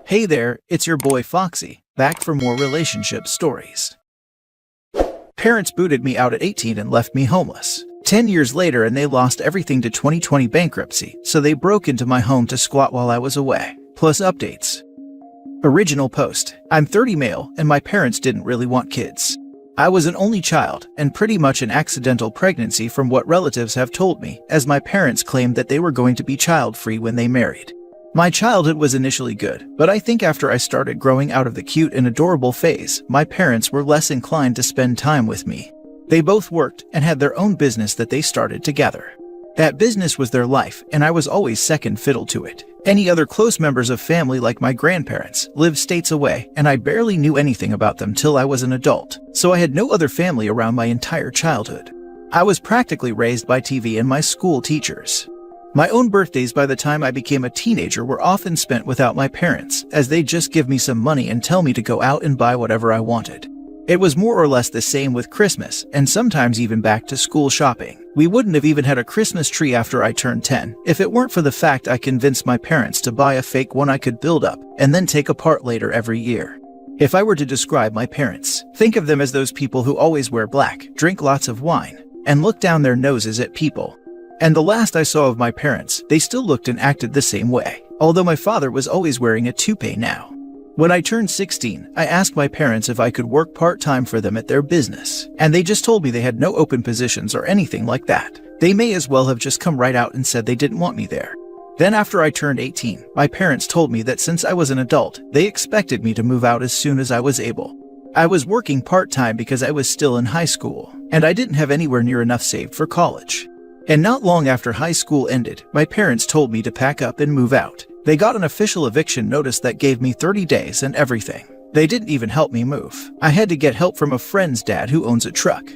Hey there, it's your boy Foxy, back for more relationship stories. Parents booted me out at 18 and left me homeless. 10 years later and they lost everything to 2020 bankruptcy, so they broke into my home to squat while I was away. Plus updates. Original post. I'm 30 male and my parents didn't really want kids. I was an only child and pretty much an accidental pregnancy from what relatives have told me, as my parents claimed that they were going to be child-free when they married. My childhood was initially good, but I think after I started growing out of the cute and adorable phase, my parents were less inclined to spend time with me. They both worked and had their own business that they started together. That business was their life, and I was always second fiddle to it. Any other close members of family like my grandparents lived states away, and I barely knew anything about them till I was an adult, so I had no other family around my entire childhood. I was practically raised by TV and my school teachers. My own birthdays by the time I became a teenager were often spent without my parents, as they'd just give me some money and tell me to go out and buy whatever I wanted. It was more or less the same with Christmas, and sometimes even back to school shopping. We wouldn't have even had a Christmas tree after I turned 10, if it weren't for the fact I convinced my parents to buy a fake one I could build up, and then take apart later every year. If I were to describe my parents, think of them as those people who always wear black, drink lots of wine, and look down their noses at people. And the last I saw of my parents, they still looked and acted the same way, although my father was always wearing a toupee now. When I turned 16, I asked my parents if I could work part-time for them at their business, and they just told me they had no open positions or anything like that. They may as well have just come right out and said they didn't want me there. Then after I turned 18, my parents told me that since I was an adult, they expected me to move out as soon as I was able. I was working part-time because I was still in high school, and I didn't have anywhere near enough saved for college. And not long after high school ended, my parents told me to pack up and move out. They got an official eviction notice that gave me 30 days and everything. They didn't even help me move. I had to get help from a friend's dad who owns a truck.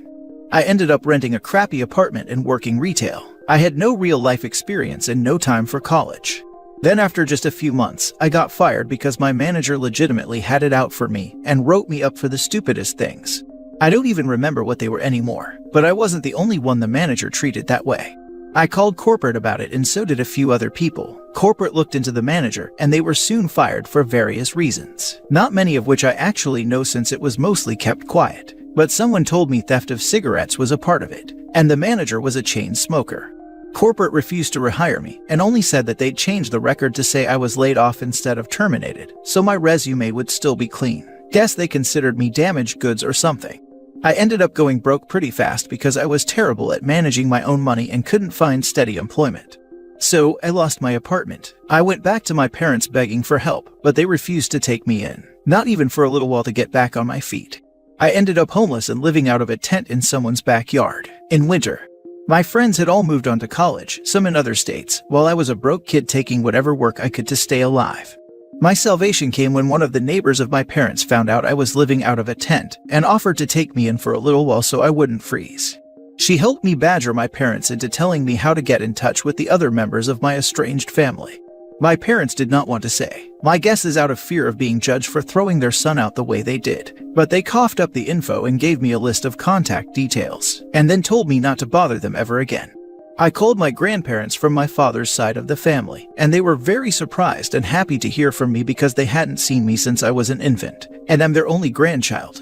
I ended up renting a crappy apartment and working retail. I had no real life experience and no time for college. Then after just a few months, I got fired because my manager legitimately had it out for me and wrote me up for the stupidest things. I don't even remember what they were anymore, but I wasn't the only one the manager treated that way. I called corporate about it and so did a few other people. Corporate looked into the manager and they were soon fired for various reasons. Not many of which I actually know since it was mostly kept quiet. But someone told me theft of cigarettes was a part of it, and the manager was a chain smoker. Corporate refused to rehire me and only said that they'd changed the record to say I was laid off instead of terminated, so my resume would still be clean. Guess they considered me damaged goods or something. I ended up going broke pretty fast because I was terrible at managing my own money and couldn't find steady employment. So I lost my apartment. I went back to my parents begging for help, but they refused to take me in, not even for a little while to get back on my feet. I ended up homeless and living out of a tent in someone's backyard in winter. My friends had all moved on to college, some in other states, while I was a broke kid taking whatever work I could to stay alive. My salvation came when one of the neighbors of my parents found out I was living out of a tent and offered to take me in for a little while so I wouldn't freeze. She helped me badger my parents into telling me how to get in touch with the other members of my estranged family. My parents did not want to say. My guess is out of fear of being judged for throwing their son out the way they did. But they coughed up the info and gave me a list of contact details, and then told me not to bother them ever again. I called my grandparents from my father's side of the family, and they were very surprised and happy to hear from me because they hadn't seen me since I was an infant, and I'm their only grandchild.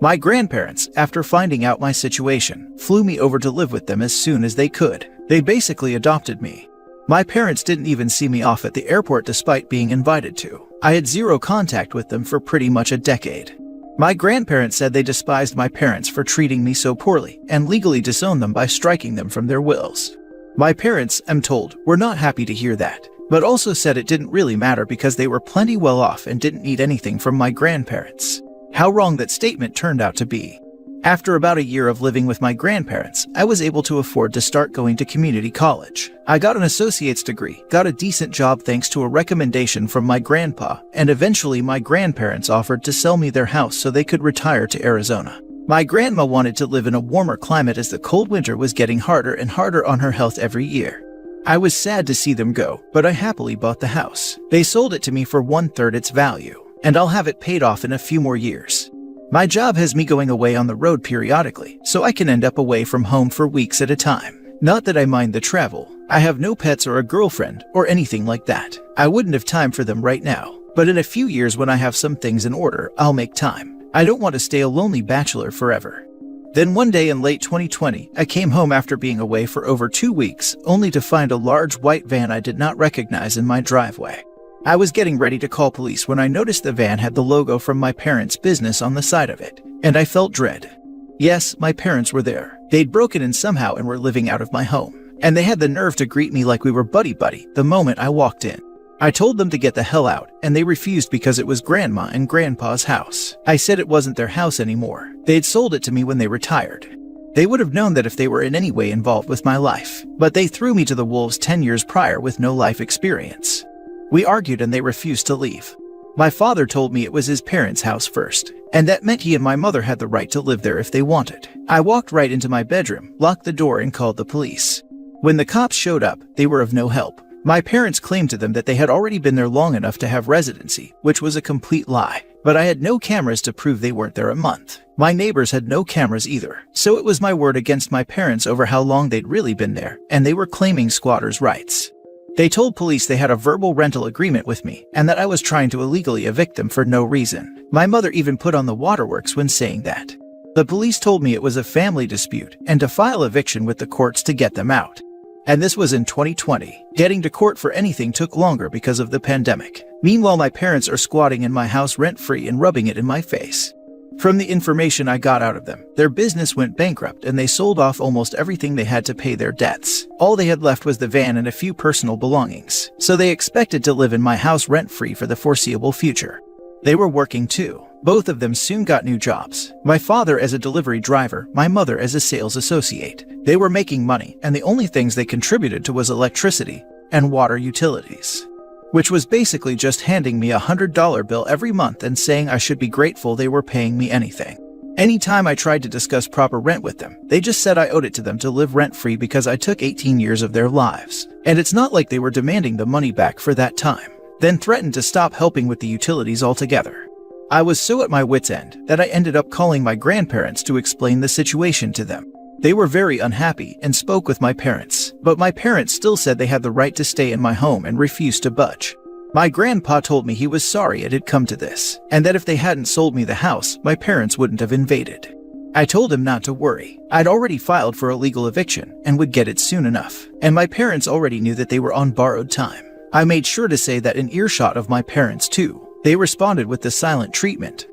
My grandparents, after finding out my situation, flew me over to live with them as soon as they could. They basically adopted me. My parents didn't even see me off at the airport despite being invited to. I had zero contact with them for pretty much a decade. My grandparents said they despised my parents for treating me so poorly and legally disowned them by striking them from their wills. My parents, I'm told, were not happy to hear that, but also said it didn't really matter because they were plenty well off and didn't need anything from my grandparents. How wrong that statement turned out to be. After about a year of living with my grandparents, I was able to afford to start going to community college. I got an associate's degree, got a decent job thanks to a recommendation from my grandpa, and eventually my grandparents offered to sell me their house so they could retire to Arizona. My grandma wanted to live in a warmer climate as the cold winter was getting harder and harder on her health every year. I was sad to see them go, but I happily bought the house. They sold it to me for 1/3 its value, and I'll have it paid off in a few more years. My job has me going away on the road periodically, so I can end up away from home for weeks at a time. Not that I mind the travel. I have no pets or a girlfriend or anything like that. I wouldn't have time for them right now. But in a few years when I have some things in order, I'll make time. I don't want to stay a lonely bachelor forever. Then one day in late 2020, I came home after being away for over 2 weeks, only to find a large white van I did not recognize in my driveway. I was getting ready to call police when I noticed the van had the logo from my parents' business on the side of it, and I felt dread. Yes, my parents were there. They'd broken in somehow and were living out of my home, and they had the nerve to greet me like we were buddy-buddy the moment I walked in. I told them to get the hell out, and they refused because it was Grandma and Grandpa's house. I said it wasn't their house anymore. They'd sold it to me when they retired. They would have known that if they were in any way involved with my life, but they threw me to the wolves 10 years prior with no life experience. We argued and they refused to leave. My father told me it was his parents' house first, and that meant he and my mother had the right to live there if they wanted. I walked right into my bedroom, locked the door, and called the police. When the cops showed up, they were of no help. My parents claimed to them that they had already been there long enough to have residency, which was a complete lie. But I had no cameras to prove they weren't there a month. My neighbors had no cameras either, so it was my word against my parents over how long they'd really been there, and they were claiming squatters' rights. They told police they had a verbal rental agreement with me, and that I was trying to illegally evict them for no reason. My mother even put on the waterworks when saying that. The police told me it was a family dispute, and to file eviction with the courts to get them out. And this was in 2020. Getting to court for anything took longer because of the pandemic. Meanwhile, my parents are squatting in my house rent-free and rubbing it in my face. From the information I got out of them, their business went bankrupt and they sold off almost everything they had to pay their debts. All they had left was the van and a few personal belongings, so they expected to live in my house rent-free for the foreseeable future. They were working too. Both of them soon got new jobs. My father as a delivery driver, my mother as a sales associate. They were making money, and the only things they contributed to was electricity and water utilities, which was basically just handing me a $100 bill every month and saying I should be grateful they were paying me anything. Anytime I tried to discuss proper rent with them, they just said I owed it to them to live rent-free because I took 18 years of their lives. And it's not like they were demanding the money back for that time, then threatened to stop helping with the utilities altogether. I was so at my wit's end that I ended up calling my grandparents to explain the situation to them. They were very unhappy and spoke with my parents, but my parents still said they had the right to stay in my home and refused to budge. My grandpa told me he was sorry it had come to this, and that if they hadn't sold me the house, my parents wouldn't have invaded. I told him not to worry. I'd already filed for a legal eviction and would get it soon enough, and my parents already knew that they were on borrowed time. I made sure to say that in earshot of my parents too. They responded with the silent treatment.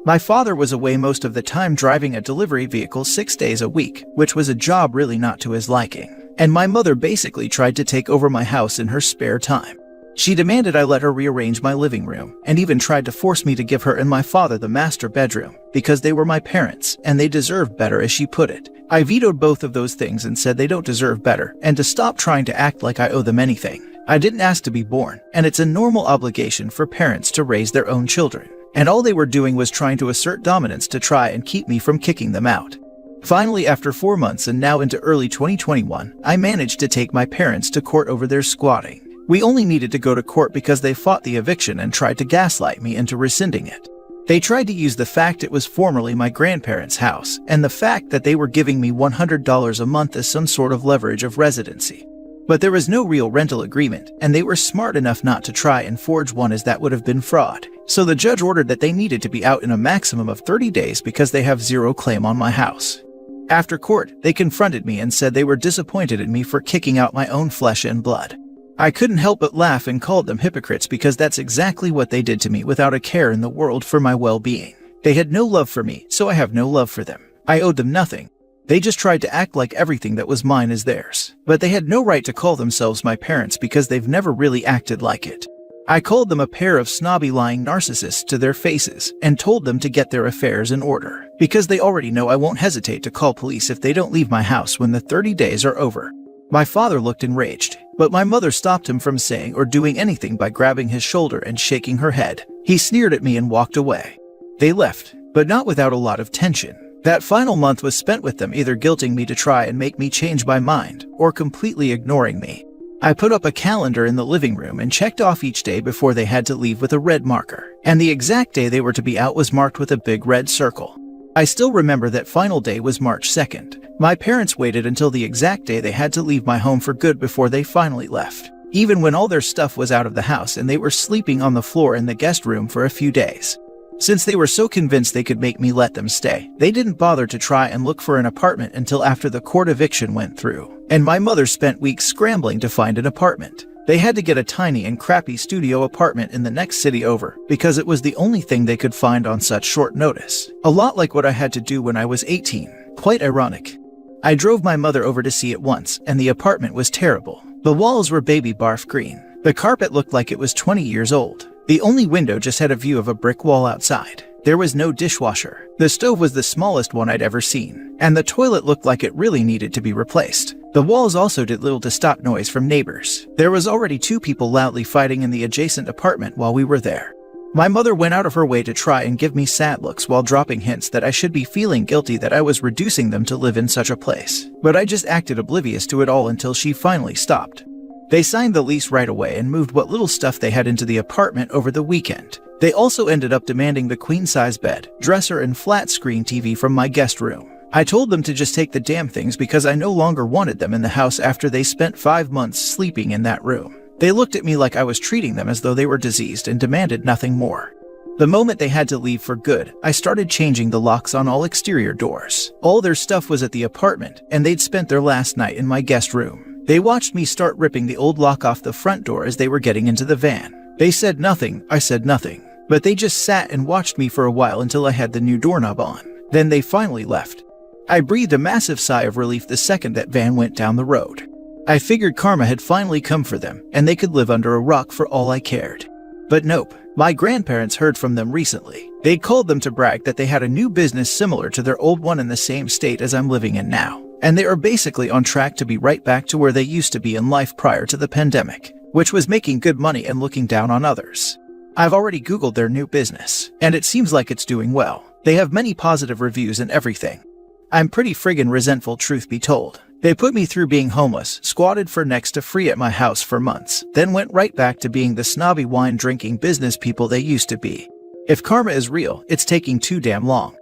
My father was away most of the time driving a delivery vehicle 6 days a week, which was a job really not to his liking. And my mother basically tried to take over my house in her spare time. She demanded I let her rearrange my living room, and even tried to force me to give her and my father the master bedroom, because they were my parents, and they deserved better, as she put it. I vetoed both of those things and said they don't deserve better, and to stop trying to act like I owe them anything. I didn't ask to be born, and it's a normal obligation for parents to raise their own children. And all they were doing was trying to assert dominance to try and keep me from kicking them out. Finally, after 4 months and now into early 2021, I managed to take my parents to court over their squatting. We only needed to go to court because they fought the eviction and tried to gaslight me into rescinding it. They tried to use the fact it was formerly my grandparents' house, and the fact that they were giving me $100 a month as some sort of leverage of residency. But there was no real rental agreement, and they were smart enough not to try and forge one, as that would have been fraud. So the judge ordered that they needed to be out in a maximum of 30 days because they have zero claim on my house. After court, they confronted me and said they were disappointed in me for kicking out my own flesh and blood. I couldn't help but laugh and called them hypocrites because that's exactly what they did to me without a care in the world for my well-being. They had no love for me, so I have no love for them. I owed them nothing. They just tried to act like everything that was mine is theirs. But they had no right to call themselves my parents because they've never really acted like it. I called them a pair of snobby lying narcissists to their faces and told them to get their affairs in order, because they already know I won't hesitate to call police if they don't leave my house when the 30 days are over. My father looked enraged, but my mother stopped him from saying or doing anything by grabbing his shoulder and shaking her head. He sneered at me and walked away. They left, but not without a lot of tension. That final month was spent with them either guilting me to try and make me change my mind or completely ignoring me. I put up a calendar in the living room and checked off each day before they had to leave with a red marker, and the exact day they were to be out was marked with a big red circle. I still remember that final day was March 2nd. My parents waited until the exact day they had to leave my home for good before they finally left. even when all their stuff was out of the house and they were sleeping on the floor in the guest room for a few days. Since they were so convinced they could make me let them stay, they didn't bother to try and look for an apartment until after the court eviction went through, and my mother spent weeks scrambling to find an apartment. They had to get a tiny and crappy studio apartment in the next city over because it was the only thing they could find on such short notice. A lot like what I had to do when I was 18. Quite ironic. I drove my mother over to see it once, and the apartment was terrible. The walls were baby barf green. The carpet looked like it was 20 years old. The only window just had a view of a brick wall outside. There was no dishwasher. The stove was the smallest one I'd ever seen, and the toilet looked like it really needed to be replaced. The walls also did little to stop noise from neighbors. There was already 2 people loudly fighting in the adjacent apartment while we were there. My mother went out of her way to try and give me sad looks while dropping hints that I should be feeling guilty that I was reducing them to live in such a place. But I just acted oblivious to it all until she finally stopped. They signed the lease right away and moved what little stuff they had into the apartment over the weekend. They also ended up demanding the queen-size bed, dresser, and flat-screen TV from my guest room. I told them to just take the damn things because I no longer wanted them in the house after they spent 5 months sleeping in that room. They looked at me like I was treating them as though they were diseased and demanded nothing more. The moment they had to leave for good, I started changing the locks on all exterior doors. All their stuff was at the apartment, and they'd spent their last night in my guest room. They watched me start ripping the old lock off the front door as they were getting into the van. They said nothing, I said nothing, but they just sat and watched me for a while until I had the new doorknob on. Then they finally left. I breathed a massive sigh of relief the second that van went down the road. I figured karma had finally come for them, and they could live under a rock for all I cared. But nope, my grandparents heard from them recently. They'd called them to brag that they had a new business similar to their old one in the same state as I'm living in now. And they are basically on track to be right back to where they used to be in life prior to the pandemic, which was making good money and looking down on others. I've already Googled their new business, and it seems like it's doing well. They have many positive reviews and everything. I'm pretty friggin' resentful, truth be told. They put me through being homeless, squatted for next to free at my house for months, then went right back to being the snobby wine-drinking business people they used to be. If karma is real, it's taking too damn long.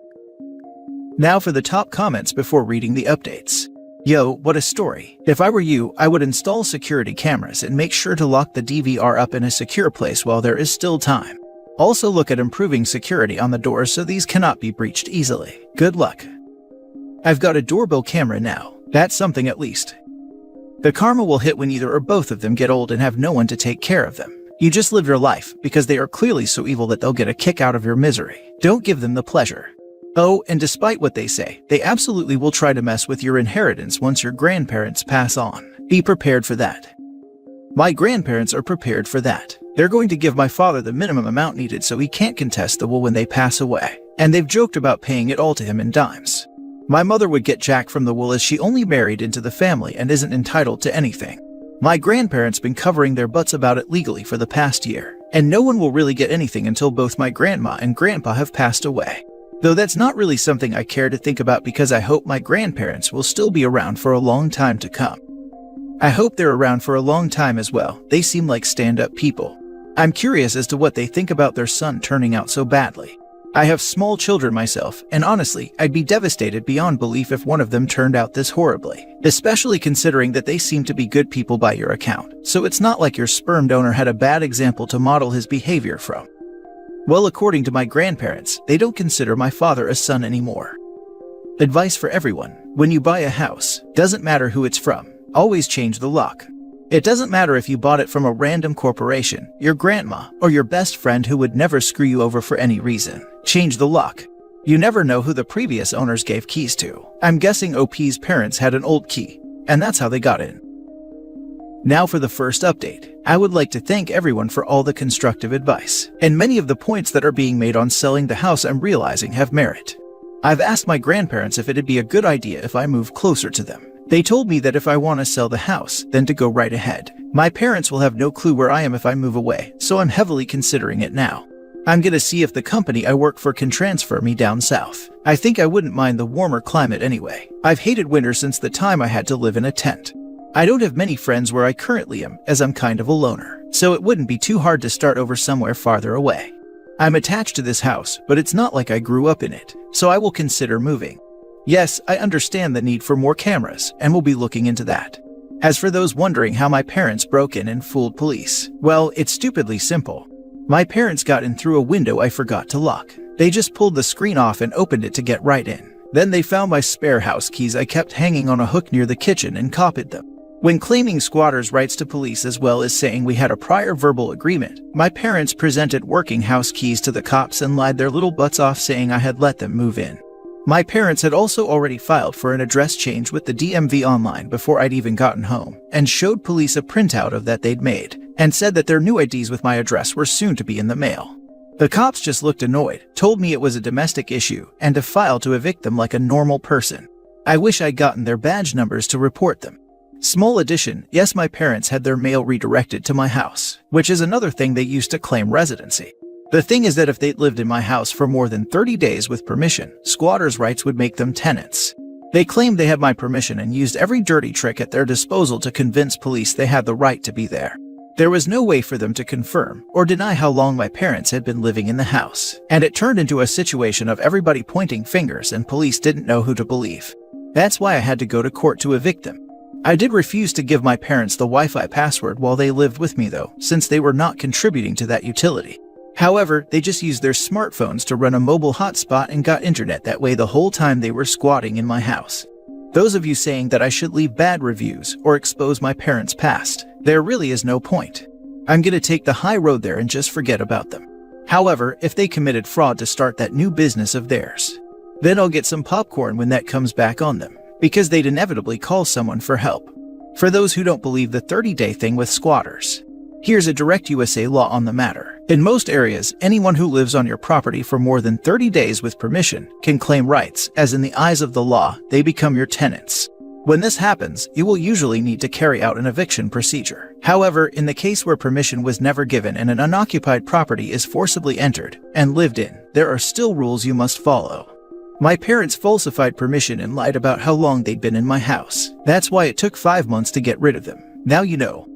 Now for the top comments before reading the updates. Yo, what a story. If I were you, I would install security cameras and make sure to lock the DVR up in a secure place while there is still time. Also look at improving security on the doors so these cannot be breached easily. Good luck. I've got a doorbell camera now. That's something at least. The karma will hit when either or both of them get old and have no one to take care of them. You just live your life because they are clearly so evil that they'll get a kick out of your misery. Don't give them the pleasure. Oh, and despite what they say, they absolutely will try to mess with your inheritance once your grandparents pass on. Be prepared for that. My grandparents are prepared for that. They're going to give my father the minimum amount needed so he can't contest the will when they pass away. And they've joked about paying it all to him in dimes. My mother would get jack from the will as she only married into the family and isn't entitled to anything. My grandparents been covering their butts about it legally for the past year, and no one will really get anything until both my grandma and grandpa have passed away. Though that's not really something I care to think about because I hope my grandparents will still be around for a long time to come. I hope they're around for a long time as well. They seem like stand-up people. I'm curious as to what they think about their son turning out so badly. I have small children myself, and honestly, I'd be devastated beyond belief if one of them turned out this horribly, especially considering that they seem to be good people by your account, so it's not like your sperm donor had a bad example to model his behavior from. Well, according to my grandparents, they don't consider my father a son anymore. Advice for everyone: when you buy a house, doesn't matter who it's from, always change the lock. It doesn't matter if you bought it from a random corporation, your grandma, or your best friend who would never screw you over for any reason. Change the lock. You never know who the previous owners gave keys to. I'm guessing OP's parents had an old key, and that's how they got in. Now for the first update. I would like to thank everyone for all the constructive advice, and many of the points that are being made on selling the house I'm realizing have merit. I've asked my grandparents if it'd be a good idea if I move closer to them. They told me that if I want to sell the house, then to go right ahead. My parents will have no clue where I am if I move away, so I'm heavily considering it now. I'm gonna see if the company I work for can transfer me down south. I think I wouldn't mind the warmer climate anyway. I've hated winter since the time I had to live in a tent. I don't have many friends where I currently am, as I'm kind of a loner, so it wouldn't be too hard to start over somewhere farther away. I'm attached to this house, but it's not like I grew up in it, so I will consider moving. Yes, I understand the need for more cameras, and will be looking into that. As for those wondering how my parents broke in and fooled police, well, it's stupidly simple. My parents got in through a window I forgot to lock. They just pulled the screen off and opened it to get right in. Then they found my spare house keys I kept hanging on a hook near the kitchen and copied them. When claiming squatters' rights to police as well as saying we had a prior verbal agreement, my parents presented working house keys to the cops and lied their little butts off saying I had let them move in. My parents had also already filed for an address change with the DMV online before I'd even gotten home, and showed police a printout of that they'd made, and said that their new IDs with my address were soon to be in the mail. The cops just looked annoyed, told me it was a domestic issue, and to file to evict them like a normal person. I wish I'd gotten their badge numbers to report them. Small addition, yes, my parents had their mail redirected to my house, which is another thing they used to claim residency. The thing is that if they'd lived in my house for more than 30 days with permission, squatters' rights would make them tenants. They claimed they had my permission and used every dirty trick at their disposal to convince police they had the right to be there. There was no way for them to confirm or deny how long my parents had been living in the house, and it turned into a situation of everybody pointing fingers and police didn't know who to believe. That's why I had to go to court to evict them. I did refuse to give my parents the Wi-Fi password while they lived with me though, since they were not contributing to that utility. However, they just used their smartphones to run a mobile hotspot and got internet that way the whole time they were squatting in my house. Those of you saying that I should leave bad reviews or expose my parents' past, there really is no point. I'm gonna take the high road there and just forget about them. However, if they committed fraud to start that new business of theirs, then I'll get some popcorn when that comes back on them, because they'd inevitably call someone for help. For those who don't believe the 30-day thing with squatters, here's a direct USA law on the matter. In most areas, anyone who lives on your property for more than 30 days with permission can claim rights, as in the eyes of the law, they become your tenants. When this happens, you will usually need to carry out an eviction procedure. However, in the case where permission was never given and an unoccupied property is forcibly entered and lived in, there are still rules you must follow. My parents falsified permission and lied about how long they'd been in my house. That's why it took 5 months to get rid of them. Now you know.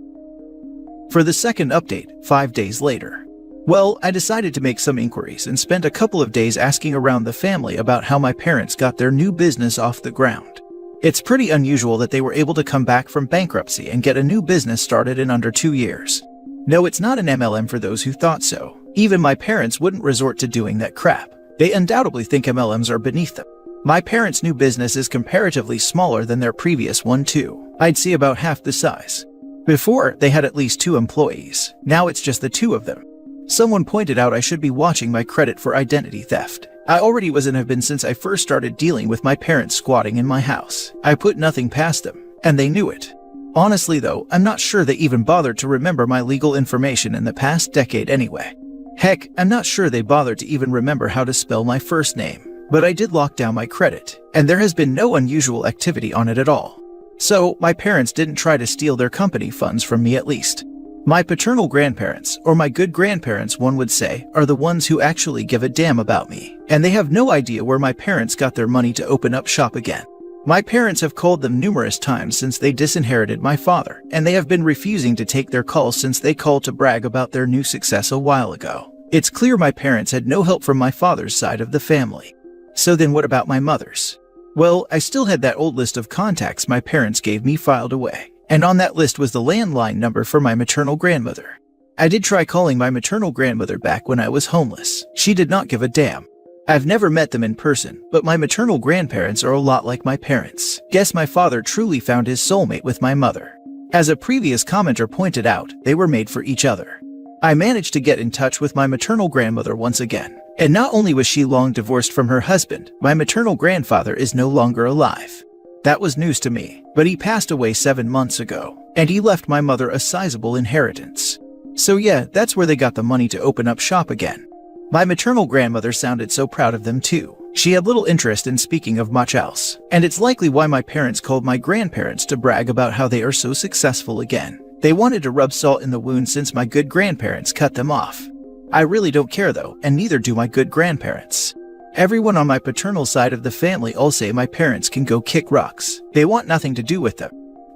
For the second update, 5 days later. Well, I decided to make some inquiries and spent a couple of days asking around the family about how my parents got their new business off the ground. It's pretty unusual that they were able to come back from bankruptcy and get a new business started in under 2 years. No, it's not an MLM for those who thought so. Even my parents wouldn't resort to doing that crap. They undoubtedly think MLMs are beneath them. My parents' new business is comparatively smaller than their previous one too. I'd say about half the size. Before, they had at least 2 employees. Now it's just the 2 of them. Someone pointed out I should be watching my credit for identity theft. I already was and have been since I first started dealing with my parents squatting in my house. I put nothing past them, and they knew it. Honestly though, I'm not sure they even bothered to remember my legal information in the past decade anyway. Heck, I'm not sure they bothered to even remember how to spell my first name. But I did lock down my credit, and there has been no unusual activity on it at all. So, my parents didn't try to steal their company funds from me at least. My paternal grandparents, or my good grandparents one would say, are the ones who actually give a damn about me, and they have no idea where my parents got their money to open up shop again. My parents have called them numerous times since they disinherited my father, and they have been refusing to take their calls since they called to brag about their new success a while ago. It's clear my parents had no help from my father's side of the family. So then what about my mother's? Well, I still had that old list of contacts my parents gave me filed away. And on that list was the landline number for my maternal grandmother. I did try calling my maternal grandmother back when I was homeless. She did not give a damn. I've never met them in person, but my maternal grandparents are a lot like my parents. Guess my father truly found his soulmate with my mother. As a previous commenter pointed out, they were made for each other. I managed to get in touch with my maternal grandmother once again. And not only was she long divorced from her husband, my maternal grandfather is no longer alive. That was news to me, but he passed away 7 months ago, and he left my mother a sizable inheritance. So yeah, that's where they got the money to open up shop again. My maternal grandmother sounded so proud of them too. She had little interest in speaking of much else, and it's likely why my parents called my grandparents to brag about how they are so successful again. They wanted to rub salt in the wound since my good grandparents cut them off. I really don't care though, and neither do my good grandparents. Everyone on my paternal side of the family all say my parents can go kick rocks. They want nothing to do with them.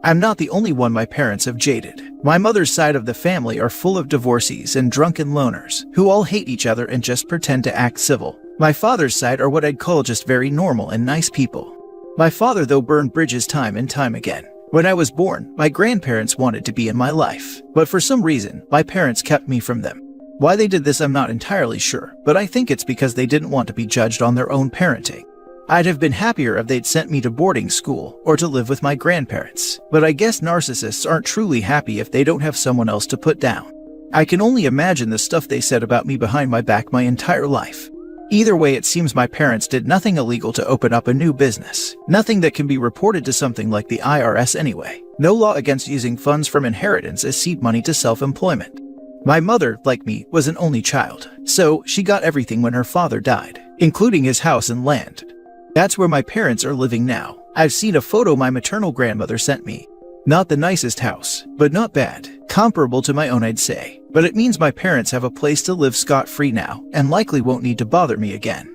I'm not the only one my parents have jaded. My mother's side of the family are full of divorcees and drunken loners who all hate each other and just pretend to act civil. My father's side are what I'd call just very normal and nice people. My father though burned bridges time and time again. When I was born, my grandparents wanted to be in my life, but for some reason, my parents kept me from them. Why they did this I'm not entirely sure, but I think it's because they didn't want to be judged on their own parenting. I'd have been happier if they'd sent me to boarding school or to live with my grandparents, but I guess narcissists aren't truly happy if they don't have someone else to put down. I can only imagine the stuff they said about me behind my back my entire life. Either way, it seems my parents did nothing illegal to open up a new business. Nothing that can be reported to something like the IRS anyway. No law against using funds from inheritance as seed money to self-employment. My mother, like me, was an only child, so she got everything when her father died, including his house and land. That's where my parents are living now. I've seen a photo my maternal grandmother sent me. Not the nicest house, but not bad. Comparable to my own, I'd say. But it means my parents have a place to live scot-free now, and likely won't need to bother me again.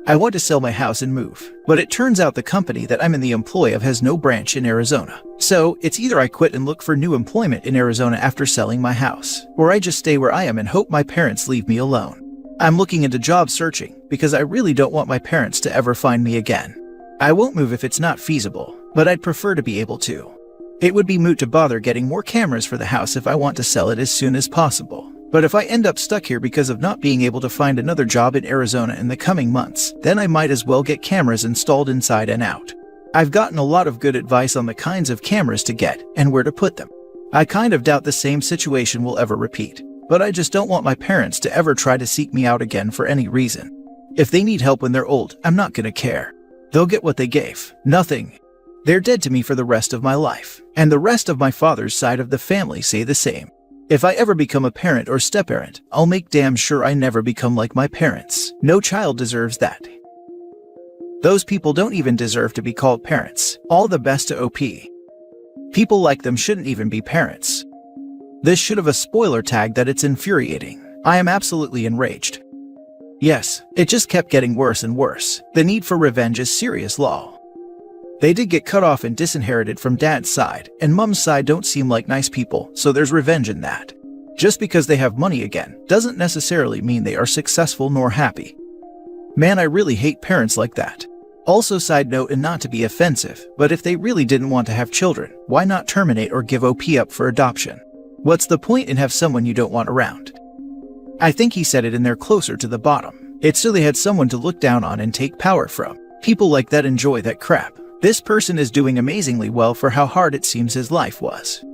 I want to sell my house and move, but it turns out the company that I'm in the employ of has no branch in Arizona. So, it's either I quit and look for new employment in Arizona after selling my house, or I just stay where I am and hope my parents leave me alone. I'm looking into job searching, because I really don't want my parents to ever find me again. I won't move if it's not feasible, but I'd prefer to be able to. It would be moot to bother getting more cameras for the house if I want to sell it as soon as possible. But if I end up stuck here because of not being able to find another job in Arizona in the coming months, then I might as well get cameras installed inside and out. I've gotten a lot of good advice on the kinds of cameras to get and where to put them. I kind of doubt the same situation will ever repeat, but I just don't want my parents to ever try to seek me out again for any reason. If they need help when they're old, I'm not gonna care. They'll get what they gave, nothing. They're dead to me for the rest of my life, and the rest of my father's side of the family say the same. If I ever become a parent or step-parent, I'll make damn sure I never become like my parents. No child deserves that. Those people don't even deserve to be called parents. All the best to OP. People like them shouldn't even be parents. This should have a spoiler tag that it's infuriating. I am absolutely enraged. Yes, it just kept getting worse and worse. The need for revenge is serious law. They did get cut off and disinherited from dad's side, and mom's side don't seem like nice people, so there's revenge in that. Just because they have money again, doesn't necessarily mean they are successful nor happy. Man, I really hate parents like that. Also, side note, and not to be offensive, but if they really didn't want to have children, why not terminate or give OP up for adoption? What's the point in have someone you don't want around? I think he said it in there closer to the bottom. It's so they had someone to look down on and take power from. People like that enjoy that crap. This person is doing amazingly well for how hard it seems his life was.